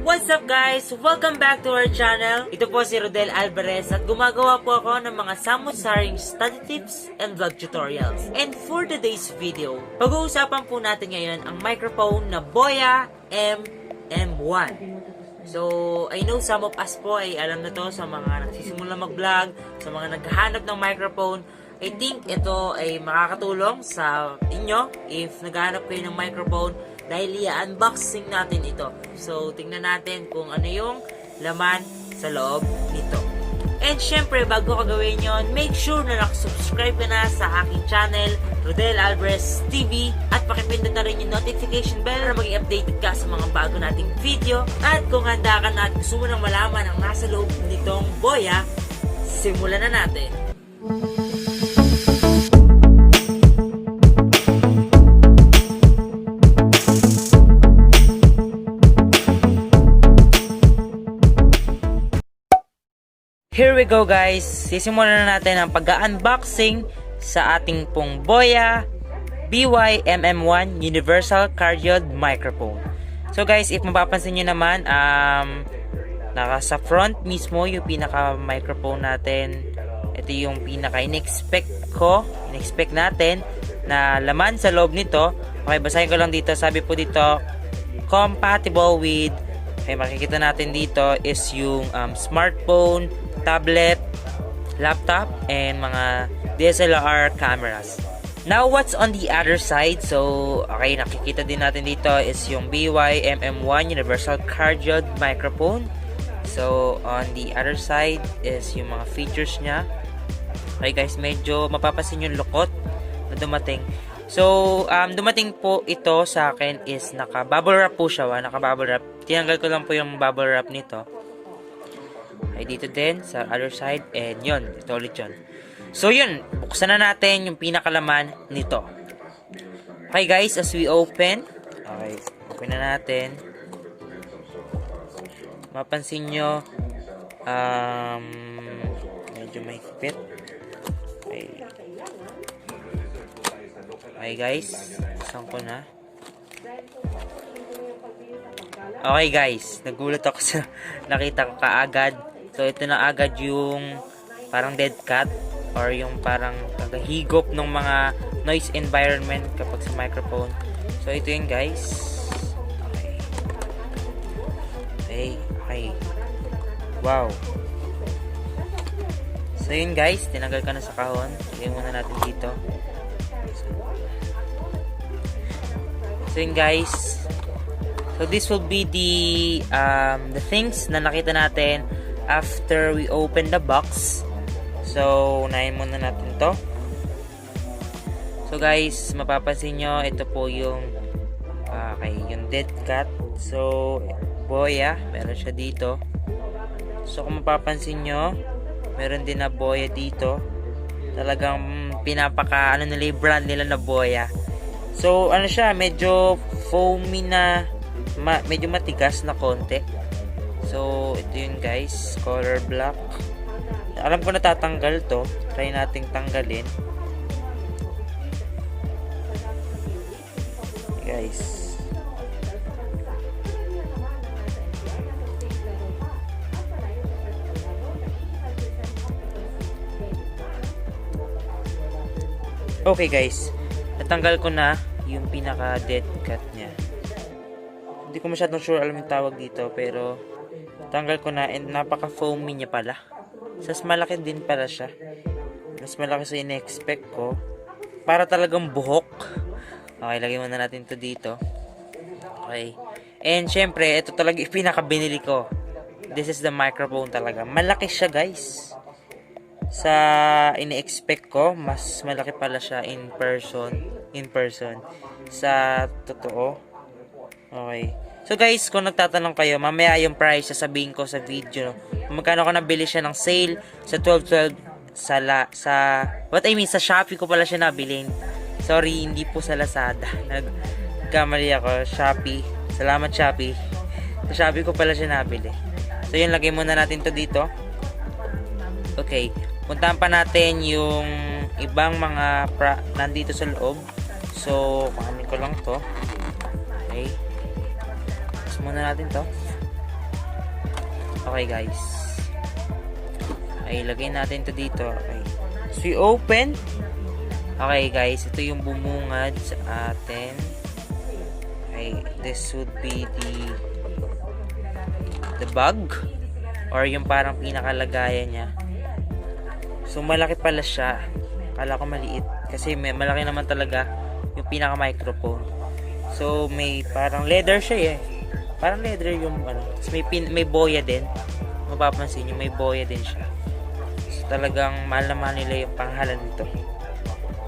What's up guys? Welcome back to our channel. Ito po si Rodel Alvarez at gumagawa po ako ng mga samut-saring study tips and vlog tutorials. And for today's video, pag-uusapan po natin ngayon ang microphone na BOYA MM1. So, I know some of us po ay alam na to sa mga nagsisimula mag-vlog, sa mga naghahanap ng microphone. I think ito ay makakatulong sa inyo if naghahanap kayo ng microphone dahil i-unboxing natin ito. So, tingnan natin kung ano yung laman sa loob nito. And syempre, bago ko gawin yon, make sure na nakasubscribe ka na sa aking channel, Rodel Alvarez TV, at pakipindot na rin yung notification bell para maging updated ka sa mga bago nating video. At kung handa ka na at gusto mo nang malaman ang nasa loob nitong boya, simulan na natin. Here we go guys, sisimulan na natin ang pag-unboxing sa ating pong BOYA BY-MM1 Universal Cardioid Microphone. So guys, if mapapansin nyo naman, naka sa front mismo yung pinaka-microphone natin. Ito yung pinaka-in-expect natin na laman sa loob nito. Okay, basahin ko lang dito, sabi po dito, compatible with, okay, makikita natin dito is yung smartphone, tablet, laptop, and mga DSLR cameras. Now, what's on the other side? So, okay, nakikita din natin dito is yung BY-MM1 Universal Cardioid Microphone. So, on the other side is yung mga features niya. Okay guys, medyo mapapasin yung lukot na dumating. So, dumating po ito sa akin is naka-bubble wrap po siya. Naka-bubble wrap. Tinanggal ko lang po yung bubble wrap nito. Ay dito din sa other side, and yun, ito ulit yun. So yun, buksan na natin yung pinakalaman nito. Okay guys, as we open, okay, open na natin. Mapansin nyo, medyo may hipit. Okay guys, buksan ko na. Okay guys, nagulat ako sa nakita ko kaagad. So ito na agad yung parang dead cat or yung parang tagahigop ng mga noise environment kapag sa microphone. So ito yun guys. Okay. Wow. So yun guys, tinanggal ka na sa kahon. Lagyan muna natin dito. So yun guys. So this will be the things na nakita natin after we open the box. So unahin muna natin to. So guys, mapapansin nyo, ito po yung yung dead cat. So boya, meron siya dito. So kung mapapansin nyo, meron din na boya dito. Talagang pinapaka nila yung brand nila na boya. So ano siya, medyo foamy na, medyo matigas na konti. So ito yun guys, color black. Alam ko natatanggal to, try nating tanggalin guys. Okay guys, natanggal ko na yung pinaka dead cut nya. Hindi ko masyadong sure alam yung tawag dito, pero tanggal ko na, and napaka foamy niya pala. Sas malaki din pala siya. Mas malaki sa in-expect ko. Para talagang buhok. Okay, lagyan muna natin to dito. Okay. And syempre, ito talaga yung pinaka-binili ko. This is the microphone talaga. Malaki siya guys. Sa in-expect ko, mas malaki pala siya in person. Sa totoo. Okay. So guys, kung nagtatanong kayo, mamaya yung price sasabihin ko sa video. Magkano ko nabili siya ng sale sa 12.12 sa Shopee ko pala siya nabilin. Sorry, hindi po sa Lazada. Nagkamali ako, Shopee. Salamat Shopee. Sa Shopee ko pala siya nabili. So yun, lagay muna natin to dito. Okay, puntahan pa natin yung ibang mga nandito sa loob. So, kuhanin ko lang to. Okay. Muna natin to. Okay guys. Ay, lagay natin to dito. Okay. So, we open. Okay guys, ito yung bumungad sa atin. Okay, this would be the bag or yung parang pinakalagayan niya. So, malaki pala siya. Akala ko maliit kasi malaki naman talaga yung pinaka microphone. So, may parang leather siya eh. Parang leather yung ano. May boya din. Mapapansin nyo, may boya din siya. So, talagang mahal na mahal nila yung panghalan nito.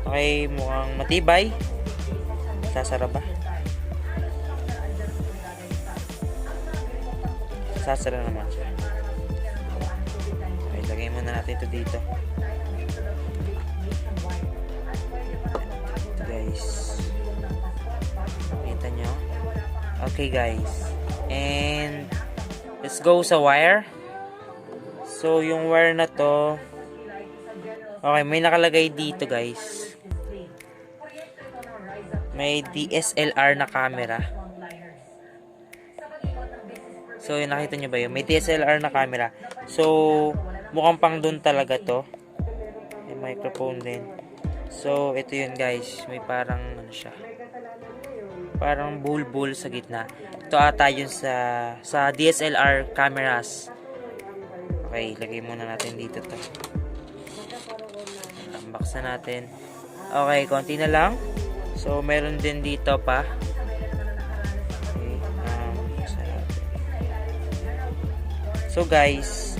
Okay, mukhang matibay. Sasara ba? Sasara naman siya. Okay, lagay muna natin ito dito. Ito guys. Kita nyo? Okay guys. And let's go sa wire. So yung wire na to, okay, may nakalagay dito guys. May DSLR na camera. So yun, nakita nyo ba yun? May DSLR na camera. So mukhang pang dun talaga to. May microphone din. So ito yun guys. May parang ano siya, parang bulbul sa gitna. Ito ata yun sa DSLR cameras. Okay, lagay muna natin dito to. Unbox na natin. Okay, konti na lang. So, meron din dito pa. Okay, so guys,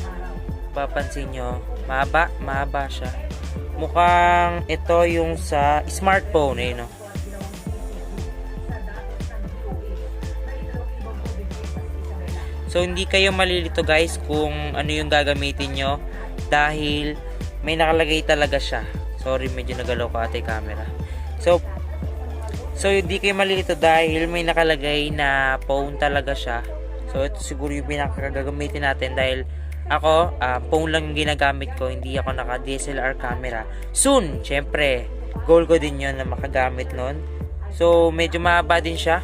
papansin nyo, mahaba siya. Mukhang ito yung sa smartphone, eh, no? So, hindi kayo malilito guys kung ano yung gagamitin nyo dahil may nakalagay talaga siya. Sorry, medyo nagalaw ko ate camera. So hindi kayo malilito dahil may nakalagay na phone talaga siya. So, ito siguro yung pinakagagamitin natin dahil ako, phone lang yung ginagamit ko. Hindi ako naka DSLR camera. Soon, syempre, goal ko din yun na makagamit nun. So, medyo mahaba din siya.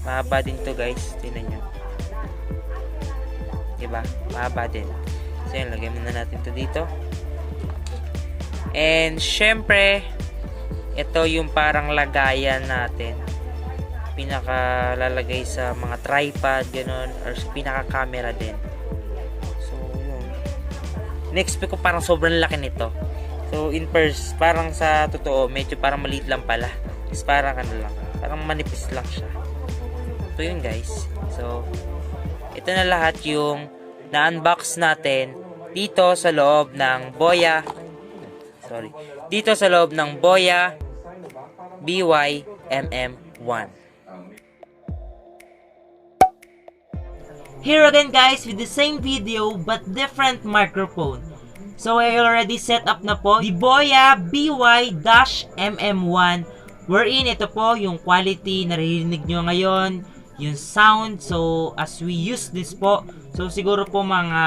Mahaba din to guys. Tingnan nyo. Diba? Mahaba din. So yun, lagay muna natin to dito. And syempre, ito yung parang lagayan natin. Pinakalalagay sa mga tripod, ganun, or sa pinaka-camera din. So yun. Na-expect ko parang sobrang laki nito. So parang sa totoo, medyo parang maliit lang pala. Is parang ano lang, parang manipis lang siya. Ito yun guys. So ito na lahat yung na-unbox natin dito sa loob ng dito sa loob ng BOYA BY-MM1. Here again guys with the same video but different microphone. So I already set up na po the BOYA BY-MM1 wherein ito po yung quality na naririnig nyo ngayon, yung sound. So as we use this po, so siguro po mga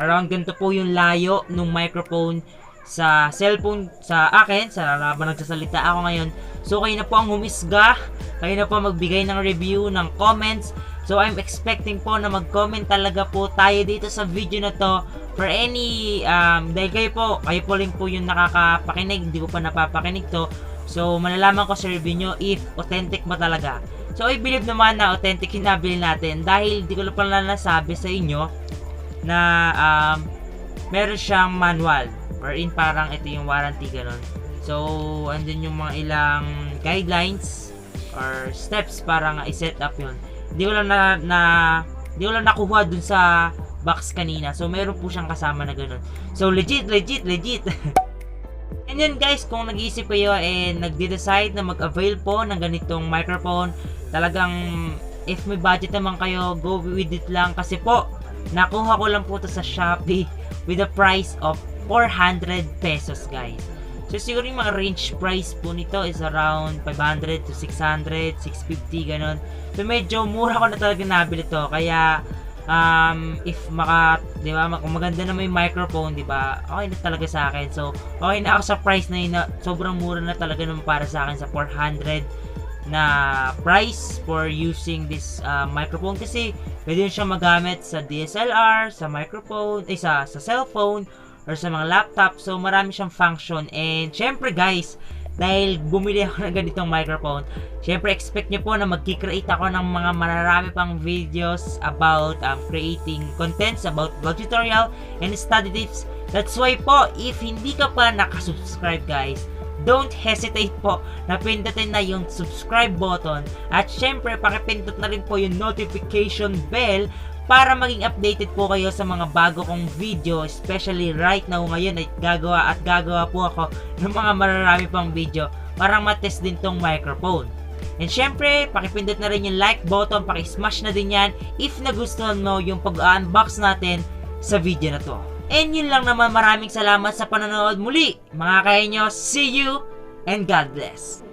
around ganito po yung layo ng microphone sa cellphone sa akin, sa habang nagsasalita ako ngayon. So kayo na po ang humisga, kayo na po magbigay ng review, ng comments. So I'm expecting po na mag-comment talaga po tayo dito sa video na to for any dahil kayo po rin po yung nakakapakinig, hindi ko pa napapakinig to. So malalaman ko sa review nyo if authentic ba talaga. So I believe naman na authentic yung nabili natin dahil hindi ko lang pala nasabi sa inyo na meron siyang manual wherein parang ito yung warranty ganun. So andun yung mga ilang guidelines or steps para nga i-set up yun. Hindi ko lang hindi ko lang nakuha dun sa box kanina. So meron po siyang kasama na ganun. So legit. And yun guys, kung nag-iisip kayo and nagde-decide na mag-avail po ng ganitong microphone, talagang if may budget naman kayo, go with it lang. Kasi po, nakuha ko lang po ito sa Shopee with a price of 400 pesos guys. So siguro yung mga range price po nito is around 500 to 600, 650 ganun. So medyo mura ko na talaga nabili to. Kaya if di ba, kung maganda na may microphone, di ba, okay na talaga sa akin. So okay na ako sa price na yun, na sobrang mura na talaga naman para sa akin sa 400 na price for using this microphone kasi pwede nyo siyang magamit sa DSLR, sa microphone, sa cellphone, or sa mga laptop. So, marami siyang function. And, syempre guys, dahil bumili ako ng ganitong microphone, syempre expect nyo po na magkikreate ako ng mga mararami pang videos about creating contents, about vlog tutorial, and study tips. That's why po, if hindi ka pa nakasubscribe guys, don't hesitate po na pindutin na yung subscribe button at syempre pakipindot na rin po yung notification bell para maging updated po kayo sa mga bago kong video, especially right now ngayon ay gagawa po ako ng mga mararami pang video para matest din tong microphone. And syempre, pakipindot na rin yung like button, pakismash na din yan if nagustuhan mo yung pag-unbox natin sa video na to. And yun lang naman, maraming salamat sa panonood muli mga kainyo. See you and God bless.